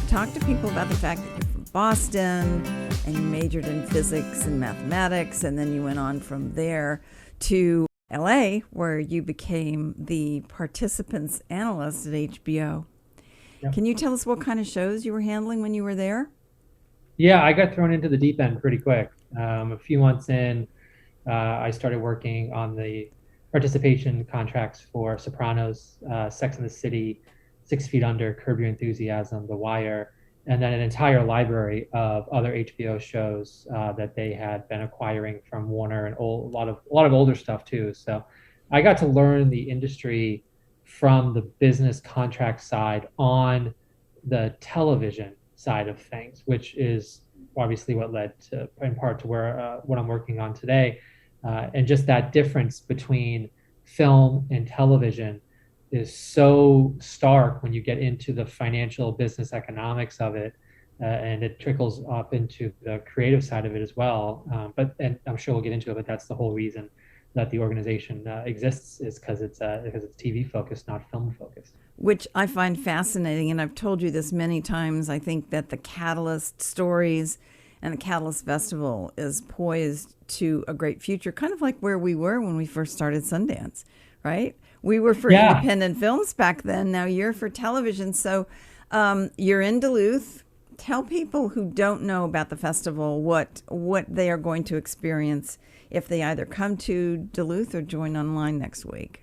talk to people about the fact that you're from Boston and you majored in physics and mathematics, and then you went on from there to LA, where you became the participants analyst at HBO. Yep. Can you tell us what kind of shows you were handling when you were there? Yeah, I got thrown into the deep end pretty quick. A few months in, I started working on the participation contracts for Sopranos, Sex and the City, 6 Feet Under, Curb Your Enthusiasm, The Wire, and then an entire library of other HBO shows that they had been acquiring from Warner, and a lot of older stuff too. So I got to learn the industry from the business contract side on the television side of things, which is obviously what led to, in part, to where what I'm working on today. And just that difference between film and television is so stark when you get into the financial business economics of it, and it trickles up into the creative side of it as well. And I'm sure we'll get into it, but that's the whole reason that the organization exists, is because it's TV focused, not film focused. Which I find fascinating, and I've told you this many times. I think that the Catalyst Stories and the Catalyst Festival is poised to a great future, kind of like where we were when we first started Sundance, right? We were for Yeah. independent films back then. Now you're for television. So you're in Duluth. Tell people who don't know about the festival what they are going to experience if they either come to Duluth or join online next week.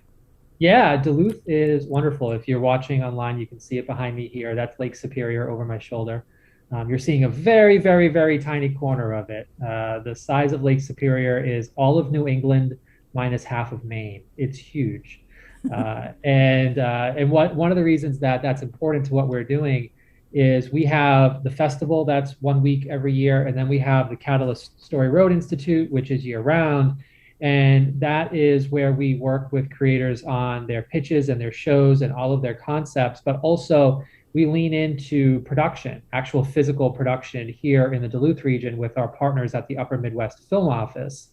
Yeah, Duluth is wonderful. If you're watching online, you can see it behind me here. That's Lake Superior over my shoulder. You're seeing a very, very, very tiny corner of it. The size of Lake Superior is all of New England minus half of Maine. It's huge. And one of the reasons that that's important to what we're doing is we have the festival that's 1 week every year, and then we have the Catalyst Storie Road Institute, which is year round. And that is where we work with creators on their pitches and their shows and all of their concepts, but also we lean into production, actual physical production here in the Duluth region with our partners at the Upper Midwest Film Office.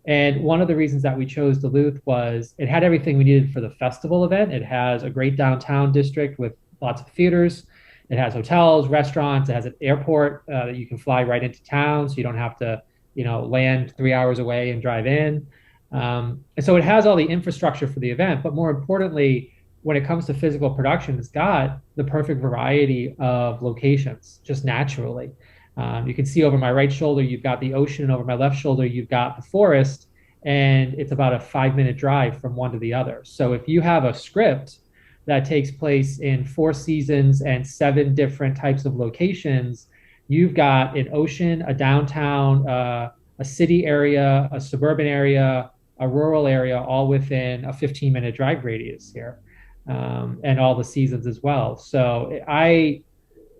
And one of the reasons that we chose Duluth was it had everything we needed for the festival event. It has a great downtown district with lots of theaters. It has hotels, restaurants. It has an airport that you can fly right into town, so you don't have to, land 3 hours away and drive in. And so it has all the infrastructure for the event. But more importantly, when it comes to physical production, it's got the perfect variety of locations just naturally. You can see over my right shoulder, you've got the ocean, and over my left shoulder, you've got the forest, and it's about a 5 minute drive from one to the other. So if you have a script that takes place in 4 seasons and 7 different types of locations, you've got an ocean, a downtown, a city area, a suburban area, a rural area, all within a 15-minute drive radius here, and all the seasons as well. So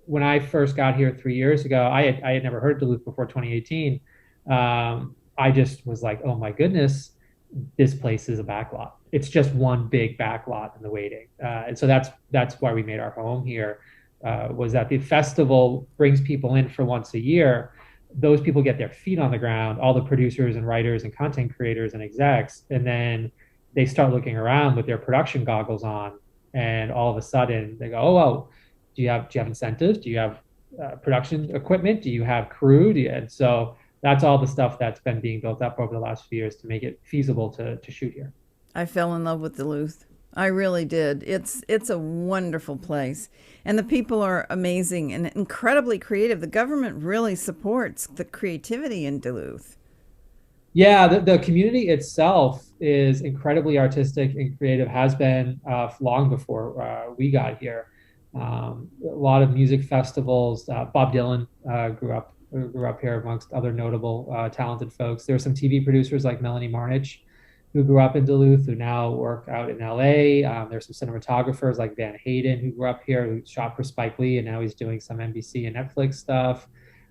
when I first got here 3 years ago, I had never heard of Duluth before 2018. I just was like, oh my goodness, this place is a backlot. It's just one big backlot in the waiting, and so that's why we made our home here. Was that the festival brings people in for once a year. Those people get their feet on the ground, all the producers and writers and content creators and execs, and then they start looking around with their production goggles on, and all of a sudden they go, oh, well, do you have incentives? Do you have production equipment? Do you have crew? And so that's all the stuff that's been being built up over the last few years to make it feasible to shoot here. I fell in love with Duluth. I really did. It's a wonderful place, and the people are amazing and incredibly creative. The government really supports the creativity in Duluth. Yeah, the community itself is incredibly artistic and creative, has been long before we got here. A lot of music festivals. Bob Dylan grew up here amongst other notable talented folks. There are some TV producers like Melanie Marnich who grew up in Duluth, who now work out in LA. There's some cinematographers like Van Hayden who grew up here, who shot for Spike Lee, and now he's doing some NBC and Netflix stuff.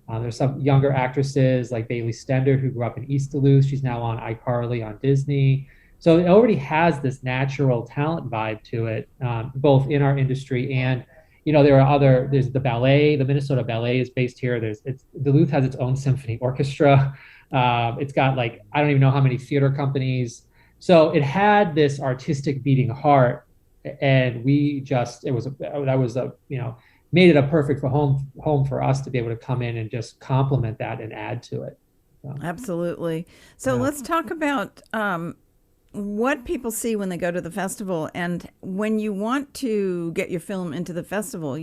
There's some younger actresses like Bailey Stender who grew up in East Duluth. She's now on iCarly on Disney. So it already has this natural talent vibe to it, both in our industry and, there's the ballet. The Minnesota Ballet is based here. Duluth has its own symphony orchestra. It's got, like, I don't even know how many theater companies. So it had this artistic beating heart, and that was a made it a perfect for home for us to be able to come in and just complement that and add to it. So, Absolutely. So yeah. let's talk about what people see when they go to the festival, and when you want to get your film into the festival,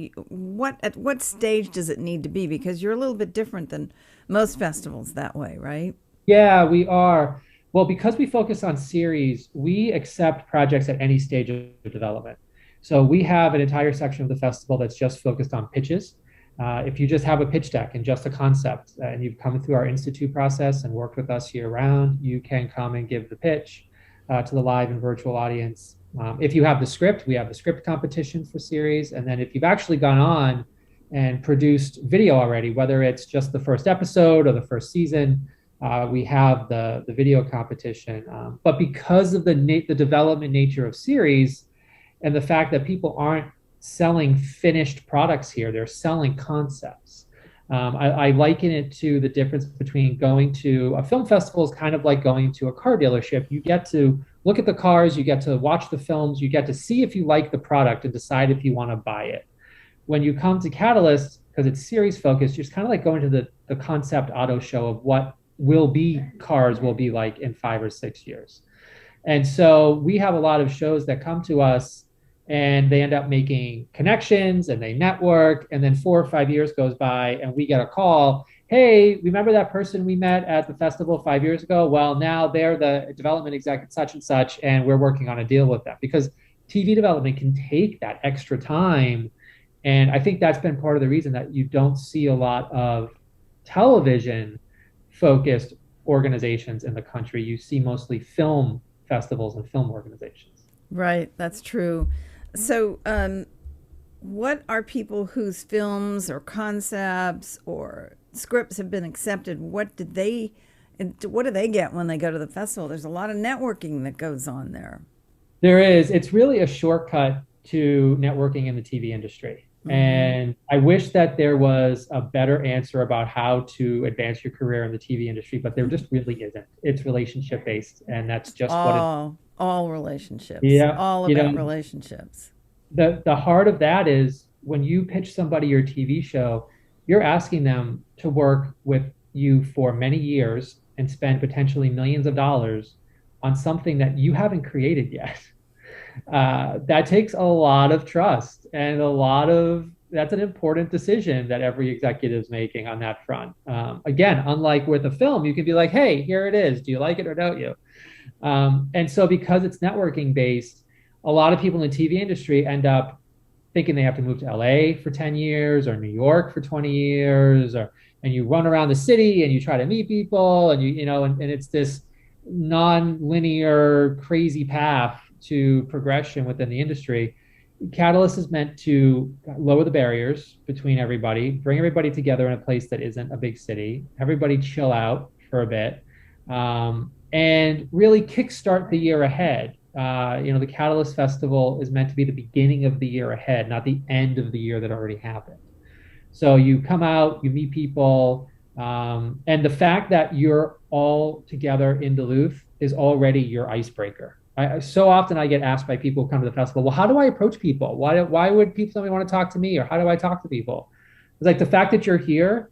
at what stage does it need to be? Because you're a little bit different than most festivals that way, right? Yeah, we are. Well, because we focus on series, we accept projects at any stage of development. So we have an entire section of the festival that's just focused on pitches. If you just have a pitch deck and just a concept, and you've come through our institute process and worked with us year round, you can come and give the pitch to the live and virtual audience. If you have the script, we have the script competition for series. And then if you've actually gone on and produced video already, whether it's just the first episode or the first season, we have the video competition. But because of the development nature of series and the fact that people aren't selling finished products here, they're selling concepts. I liken it to the difference between going to a film festival is kind of like going to a car dealership. You get to look at the cars, you get to watch the films, you get to see if you like the product and decide if you want to buy it. When you come to Catalyst, because it's series focused, you're just kind of like going to the concept auto show of what cars will be like in 5 or 6 years. And so we have a lot of shows that come to us and they end up making connections and they network, and then 4 or 5 years goes by and we get a call, hey, remember that person we met at the festival 5 years ago? Well, now they're the development exec at such and such, and we're working on a deal with them. Because TV development can take that extra time, and I think that's been part of the reason that you don't see a lot of television focused organizations in the country. You see mostly film festivals and film organizations. Right, that's true. So, what are people whose films or concepts or scripts have been accepted? What do they get when they go to the festival? There's a lot of networking that goes on there. There is. It's really a shortcut to networking in the TV industry. Mm-hmm. And I wish that there was a better answer about how to advance your career in the TV industry, but there just really isn't. It's relationship based, and that's just all relationships. Yeah, all about relationships. The heart of that is when you pitch somebody your TV show, you're asking them to work with you for many years and spend potentially millions of dollars on something that you haven't created yet. That takes a lot of trust and that's an important decision that every executive is making on that front. Again, unlike with a film, you can be like, hey, here it is. Do you like it or don't you? And so because it's networking based, a lot of people in the TV industry end up thinking they have to move to LA for 10 years or New York for 20 years, and you run around the city and you try to meet people and and it's this non-linear crazy path to progression within the industry. Catalyst is meant to lower the barriers between everybody, bring everybody together in a place that isn't a big city, everybody chill out for a bit, and really kickstart the year ahead. The Catalyst Festival is meant to be the beginning of the year ahead, not the end of the year that already happened. So you come out, you meet people, and the fact that you're all together in Duluth is already your icebreaker. So often I get asked by people who come to the festival, well, how do I approach people? Why would somebody want to talk to me? Or how do I talk to people? It's like the fact that you're here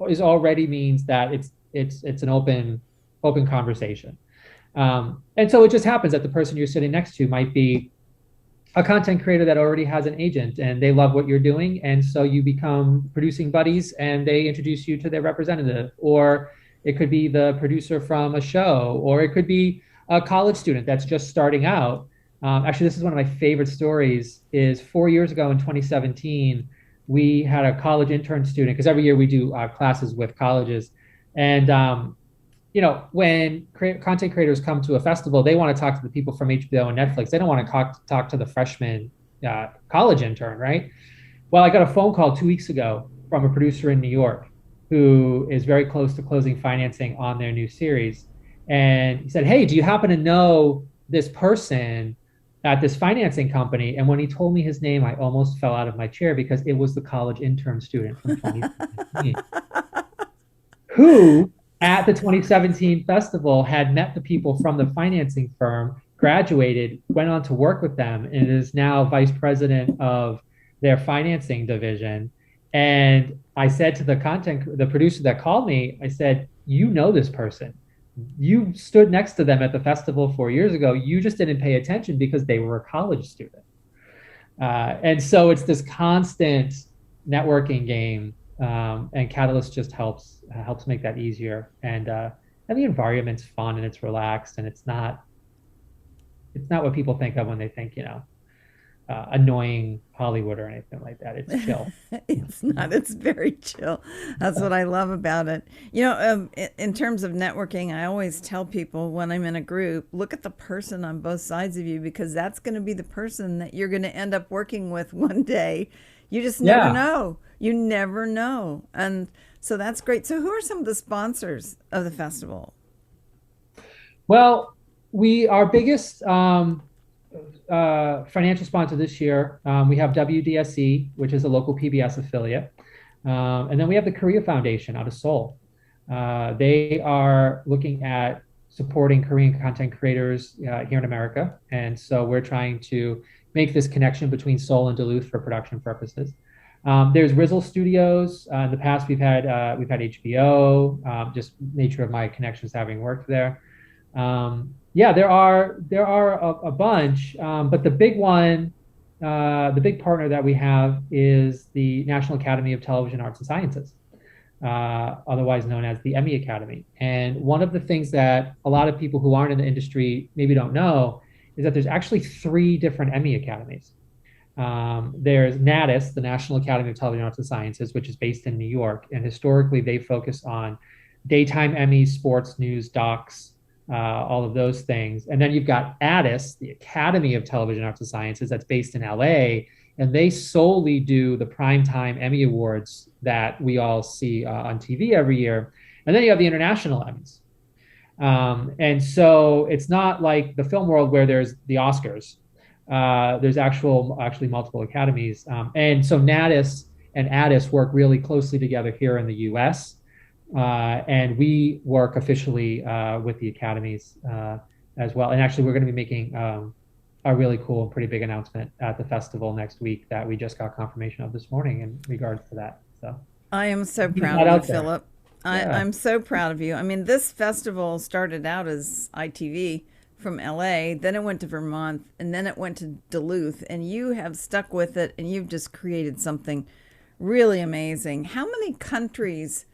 is already means that it's an open conversation. And so it just happens that the person you're sitting next to might be a content creator that already has an agent and they love what you're doing. And so you become producing buddies and they introduce you to their representative, or it could be the producer from a show, or it could be a college student that's just starting out. Actually, this is one of my favorite stories. Is 4 years ago in 2017, we had a college intern student, because every year we do classes with colleges. And, when content creators come to a festival, they want to talk to the people from HBO and Netflix. They don't want to talk to the freshman college intern, right? Well, I got a phone call 2 weeks ago from a producer in New York who is very close to closing financing on their new series. And he said, hey, do you happen to know this person at this financing company? And when he told me his name, I almost fell out of my chair, because it was the college intern student from 2017 who at the 2017 festival had met the people from the financing firm, graduated, went on to work with them, and is now vice president of their financing division. And I said to the producer that called me, I said, you know this person. You stood next to them at the festival 4 years ago. You just didn't pay attention because they were a college student. And so it's this constant networking game, and Catalyst just helps make that easier. And the environment's fun and it's relaxed and it's not what people think of when they think, annoying Hollywood or anything like that. It's chill. It's not. It's very chill. That's what I love about it. In terms of networking, I always tell people when I'm in a group, look at the person on both sides of you, because that's going to be the person that you're going to end up working with one day. You just never Yeah. know. You never know. And so that's great. So who are some of the sponsors of the festival? Well, our biggest financial sponsor this year, we have WDSE, which is a local PBS affiliate. And then we have the Korea Foundation out of Seoul. They are looking at supporting Korean content creators here in America. And so we're trying to make this connection between Seoul and Duluth for production purposes. There's Rizzle Studios. In the past, we've had HBO, just nature of my connections having worked there. Yeah, there are a bunch, but the big one, the big partner that we have is the National Academy of Television Arts and Sciences, otherwise known as the Emmy Academy. And one of the things that a lot of people who aren't in the industry maybe don't know is that there's actually three different Emmy Academies. There's NATIS, the National Academy of Television Arts and Sciences, which is based in New York, and historically they focus on daytime Emmys, sports, news, docs, all of those things. And then you've got ATIS, the Academy of Television Arts and Sciences, that's based in LA, and they solely do the primetime Emmy Awards that we all see on TV every year. And then you have the international Emmys. And so it's not like the film world where there's the Oscars. There's actually multiple academies. And so NATIS and ATIS work really closely together here in the US. And we work officially with the academies as well. And actually, we're going to be making a really cool and pretty big announcement at the festival next week that we just got confirmation of this morning in regards to that. So I am so keep proud that of you, out there. Philip. Yeah. I'm so proud of you. I mean, this festival started out as ITV from LA, then it went to Vermont, and then it went to Duluth, and you have stuck with it, and you've just created something really amazing. How many countries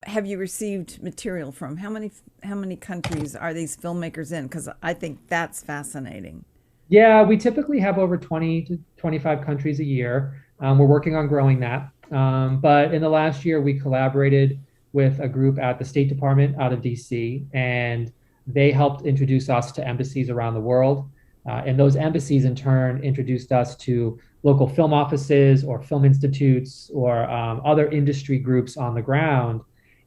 have you received material from? How many countries are these filmmakers in? Because I think that's fascinating. Yeah, we typically have over 20 to 25 countries a year. We're working on growing that. But in the last year, we collaborated with a group at the State Department out of DC, and they helped introduce us to embassies around the world. And those embassies, in turn, introduced us to local film offices or film institutes or other industry groups on the ground.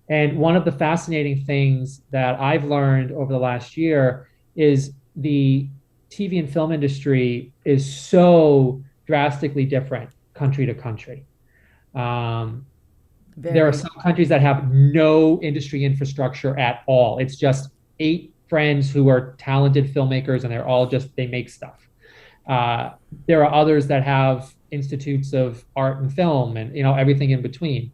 And one of the fascinating things that I've learned over the last year is the TV and film industry is so drastically different country to country. Um, there are Very. some countries that have no industry infrastructure at all. It's just eight friends who are talented filmmakers and they make stuff. Uh, there are others that have institutes of art and film and everything in between.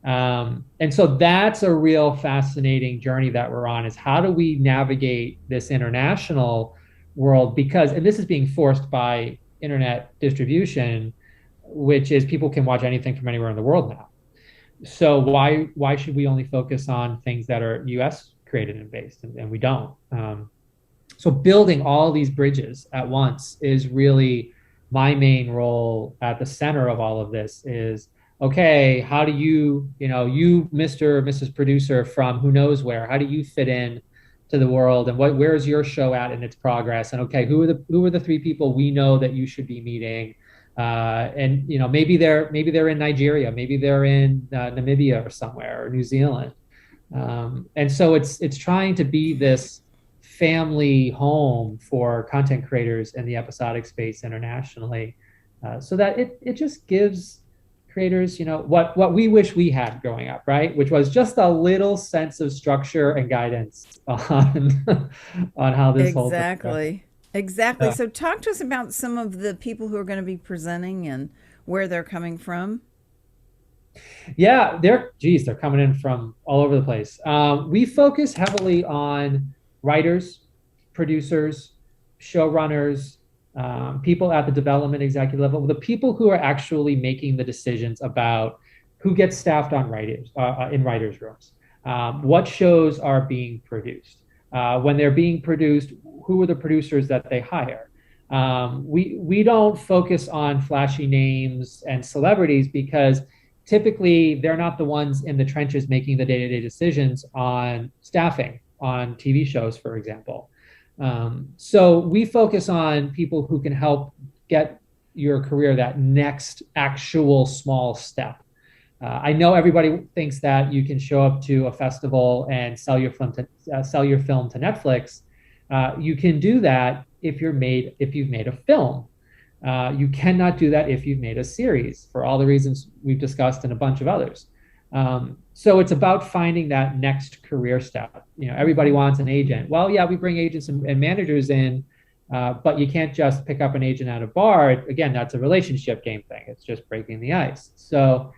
And so that's a real fascinating journey that we're on, is how do we navigate this international world? Because, and this is being forced by internet distribution, which is people can watch anything from anywhere in the world now. So why should we only focus on things that are US created and based, and we don't? So building all these bridges at once is really my main role at the center of all of this. Is okay, how do you, Mr. or Mrs. Producer from who knows where, how do you fit in to the world, and where's your show at in its progress? And okay, who are the three people we know that you should be meeting? And maybe they're in Nigeria, maybe they're in Namibia or somewhere, or New Zealand. And so it's trying to be this family home for content creators in the episodic space internationally, so that it just gives creators, what we wish we had growing up, right? Which was just a little sense of structure and guidance on on how this whole thing goes. Exactly. Exactly. So talk to us about some of the people who are going to be presenting and where they're coming from. Yeah, they're coming in from all over the place. We focus heavily on writers, producers, showrunners, people at the development executive level, the people who are actually making the decisions about who gets staffed on writers in writers' rooms, what shows are being produced, when they're being produced, who are the producers that they hire. We don't focus on flashy names and celebrities because typically they're not the ones in the trenches making the day-to-day decisions on staffing on TV shows, for example. So we focus on people who can help get your career that next actual small step. I know everybody thinks that you can show up to a festival and sell your film to Netflix. You can do that if you've made a film. You cannot do that if you've made a series for all the reasons we've discussed and a bunch of others. So it's about finding that next career step. Everybody wants an agent. Well, yeah, we bring agents and managers in, but you can't just pick up an agent at a bar. Again, that's a relationship game thing. It's just breaking the ice. So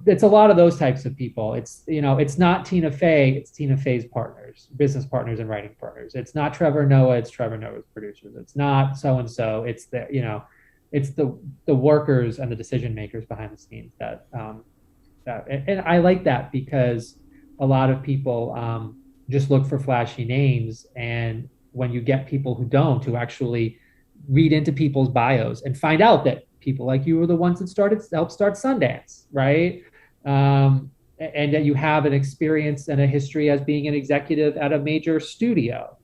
it's a lot of those types of people. It's not Tina Fey, it's Tina Fey's partners, business partners and writing partners. It's not Trevor Noah, it's Trevor Noah's producers. It's not so-and-so, it's the workers and the decision makers behind the scenes and I like that because a lot of people just look for flashy names, and when you get people who actually read into people's bios and find out that people like you were the ones that helped start Sundance, right? And that you have an experience and a history as being an executive at a major studio.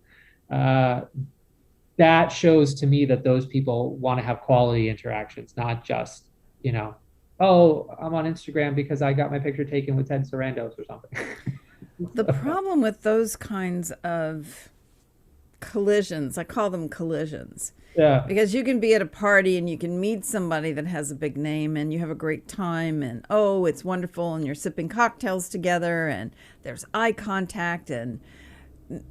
That shows to me that those people want to have quality interactions, not just, oh, I'm on Instagram because I got my picture taken with Ted Sarandos or something. The problem with those kinds of collisions, I call them collisions. Yeah. Because you can be at a party and you can meet somebody that has a big name and you have a great time and, oh, it's wonderful, and you're sipping cocktails together and there's eye contact, and,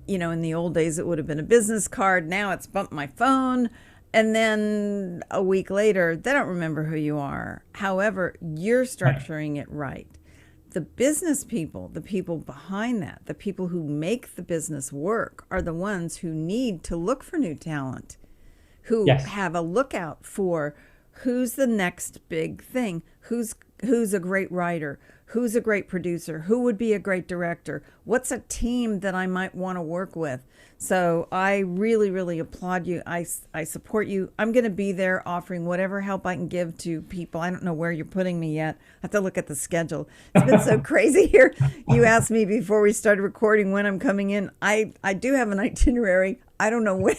in the old days it would have been a business card. Now it's bump my phone. And then a week later, they don't remember who you are. However, you're structuring it right. The business people, the people behind that, the people who make the business work are the ones who need to look for new talent, who have a lookout for who's the next big thing, who's a great writer, who's a great producer, who would be a great director, what's a team that I might want to work with. So I really, really applaud you. I support you. I'm going to be there offering whatever help I can give to people. I don't know where you're putting me yet. I have to look at the schedule. It's been so crazy here. You asked me before we started recording when I'm coming in. I do have an itinerary. I don't know when.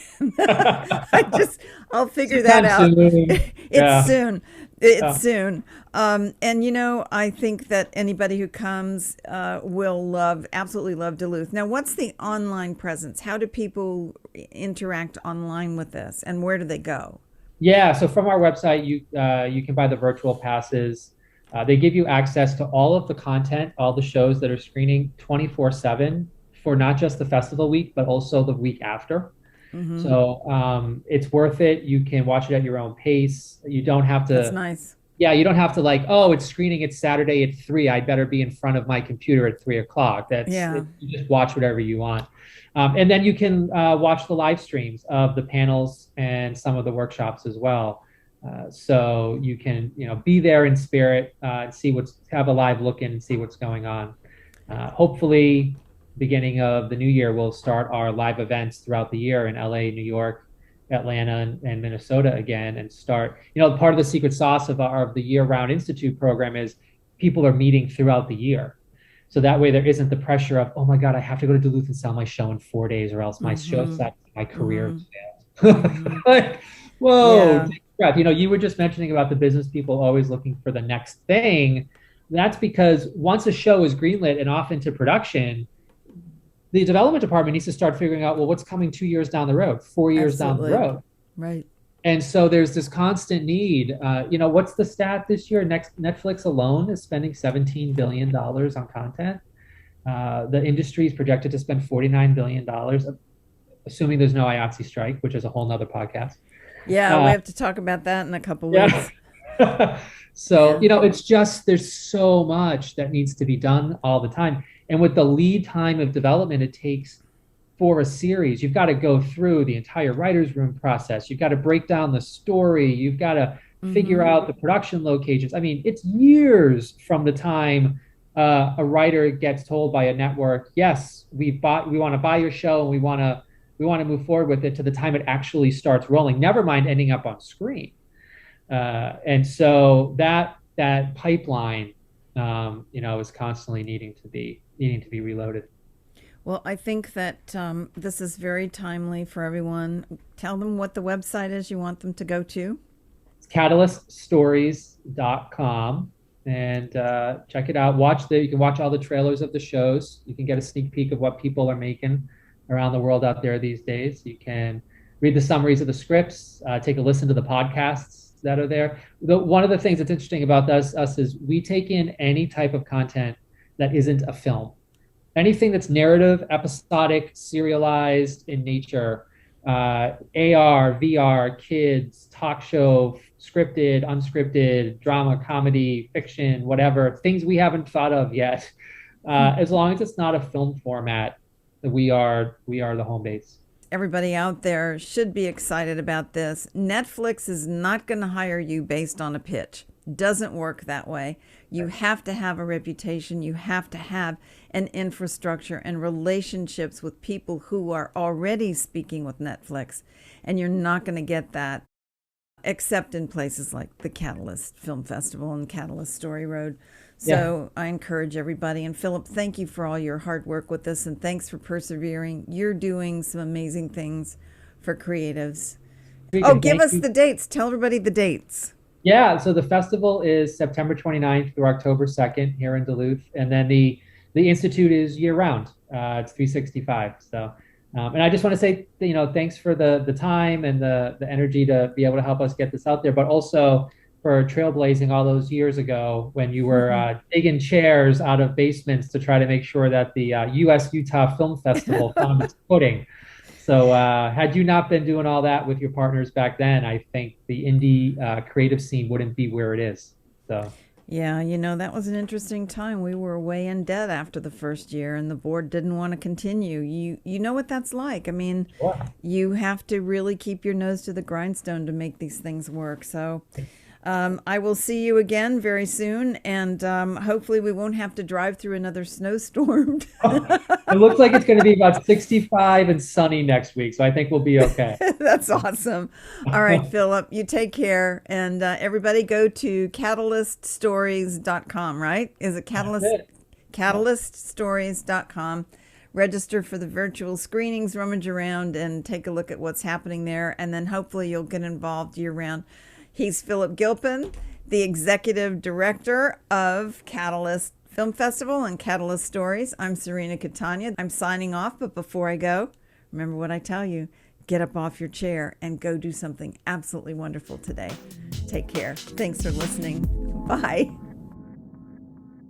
I'll figure that out. It's soon. It's soon. And I think that anybody who comes will absolutely love Duluth. Now, what's the online presence? How do people interact online with this, and where do they go? Yeah, so from our website, you can buy the virtual passes. They give you access to all of the content, all the shows that are screening 24/7 for not just the festival week, but also the week after. Mm-hmm. So it's worth it. You can watch it at your own pace. You don't have to. That's nice. Yeah, you don't have to it's screening. It's Saturday at 3. I better be in front of my computer at 3 o'clock. You just watch whatever you want. And then you can watch the live streams of the panels and some of the workshops as well. So you can, be there in spirit, and have a live look in and see what's going on. Hopefully, beginning of the new year, we'll start our live events throughout the year in LA, New York, Atlanta, and Minnesota again, and start, part of the secret sauce of the year-round Institute program is people are meeting throughout the year. So that way there isn't the pressure of, oh my God, I have to go to Duluth and sell my show in 4 days or else my show set, my career fails. Like, whoa, take a breath. You were just mentioning about the business people always looking for the next thing. That's because once a show is greenlit and off into production, the development department needs to start figuring out, well, what's coming 2 years down the road, 4 years down the road. Right. And so there's this constant need. What's the stat this year? Netflix alone is spending $17 billion on content. The industry is projected to spend $49 billion. assuming there's no IATSE strike, which is a whole nother podcast. Yeah, we have to talk about that in a couple weeks. So, it's just, there's so much that needs to be done all the time. And with the lead time of development it takes for a series, you've got to go through the entire writer's room process. You've got to break down the story. You've got to figure out the production locations. I mean, it's years from the time a writer gets told by a network, yes, we want to buy your show and we want to move forward with it, to the time it actually starts rolling, never mind ending up on screen. And so that pipeline, is constantly needing to be reloaded. Well, I think that this is very timely for everyone. Tell them what the website is you want them to go to. It's catalyststories.com, and check it out. You can watch all the trailers of the shows. You can get a sneak peek of what people are making around the world out there these days. You can read the summaries of the scripts, take a listen to the podcasts that are there. One of the things that's interesting about us is we take in any type of content that isn't a film. Anything that's narrative, episodic, serialized in nature, AR, VR, kids, talk show, scripted, unscripted, drama, comedy, fiction, whatever, things we haven't thought of yet. As long as it's not a film format, we are the home base. Everybody out there should be excited about this. Netflix is not going to hire you based on a pitch. Doesn't work that way. You have to have a reputation. You have to have an infrastructure and relationships with people who are already speaking with Netflix. And you're not going to get that except in places like the Catalyst Film Festival and Catalyst Storie Road. So I encourage everybody. And Philip, thank you for all your hard work with this, and thanks for persevering. You're doing some amazing things for creatives. Give us the dates. Tell everybody the dates. Yeah, so the festival is September 29th through October 2nd here in Duluth. And then the Institute is year round. It's 365. So, and I just want to say, thanks for the time and the energy to be able to help us get this out there, but also for trailblazing all those years ago when you were digging chairs out of basements to try to make sure that the US-Utah Film Festival found its footing. So had you not been doing all that with your partners back then, I think the indie creative scene wouldn't be where it is. So. Yeah, that was an interesting time. We were way in debt after the first year, and the board didn't want to continue. You know what that's like. I mean, you have to really keep your nose to the grindstone to make these things work. So I will see you again very soon, and hopefully we won't have to drive through another snowstorm. It looks like it's going to be about 65 and sunny next week, so I think we'll be okay. That's awesome. All right, Philip, you take care, and everybody go to catalyststories.com, right? Is it catalyststories.com? Register for the virtual screenings, rummage around, and take a look at what's happening there, and then hopefully you'll get involved year-round. He's Philip Gilpin, the executive director of Catalyst Film Festival and Catalyst Stories. I'm Cirina Catania. I'm signing off, but before I go, remember what I tell you. Get up off your chair and go do something absolutely wonderful today. Take care. Thanks for listening. Bye.